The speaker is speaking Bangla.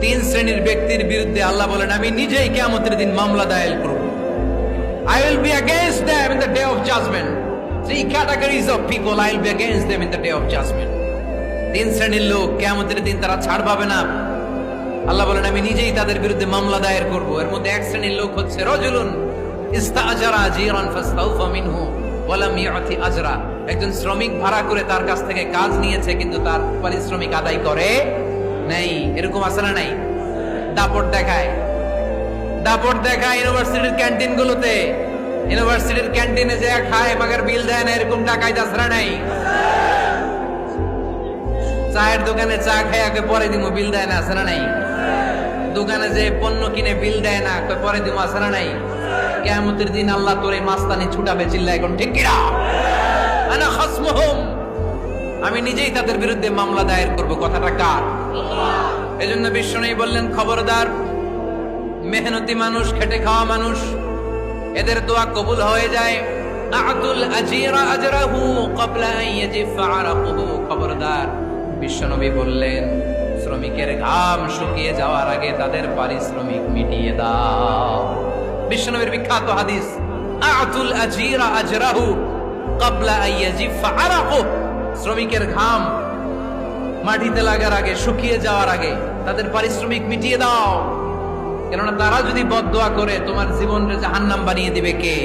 তিন শ্রেণীর ব্যক্তির বিরুদ্ধে আল্লাহ বলেন আমি নিজেই কিয়ামতের দিন মামলা দায়ের করব। I will be against them in the day of judgment. Three categories of people I will be against them in the day of judgment. তিন শ্রেণীর লোক কিয়ামতের দিন তারা ছাড় পাবে না। আল্লাহ বলেন আমি নিজেই তাদের বিরুদ্ধে মামলা দায়ের করব। এর মধ্যে এক শ্রেণীর লোক হচ্ছে রাজুলুন ইস্তাআজারা জিরান ফাস্তাউফা মিনহু ওয়া লাম ইউতি আজরা। একজন শ্রমিক ভাড়া করে তার কাছ থেকে কাজ নিয়েছে কিন্তু তার পারিশ্রমিক আদায় করে নাই। এরকম আছে না নাই? দাপট দেখায় ইউনিভার্সিটির ক্যান্টিন গুলোতে। ইউনিভার্সিটির ক্যান্টিনে যে খায় মাগার বিল দেয় না, এরকম টাকায় দাসরা নাই। চায়ের দোকানে চা খায় আগে পরে দিমু, বিল দেয় না, আছে না নাই? দোকানে যে পণ্য কিনে বিল দেয় না, পরে দিমু, আছে না নাই? কিয়ামতের দিন আল্লাহ তোরে মাস্তানি ছুটাবে, চিল্লা এখন ঠিক কিনা? আনা খাসমুহুম, আমি নিজেই তাদের বিরুদ্ধে মামলা দায়ের করব। কথাটা কার? এজন্য বিশ্বনবী বললেন খবরদার, মেহনতি মানুষ, খেটে খাওয়া মানুষ, এদের দোয়া কবুল হয়ে যায়। আতুল আজিরা আজরাহু ক্বাবলা আন ইয়াজিফা আরাকুহু। খবরদার, বিশ্বনবী বললেন শ্রমিকের ঘাম শুকিয়ে যাওয়ার আগে তাদের পারিশ্রমিক মিটিয়ে দাও। বিশ্বনবীর বিখ্যাত হাদিস, আতুল আজিরা আজরাহু ক্বাবলা আন ইয়াজিফা আরাকুহু। শ্রমিকের ঘাম মাটিতে লাগার আগে, শুকিয়ে যাওয়ার আগে তাদের পারিশ্রমিক মিটিয়ে দাও। কেননা তারা যদি বদদোয়া করে তোমার জীবনকে জাহান্নাম বানিয়ে দিবে কে?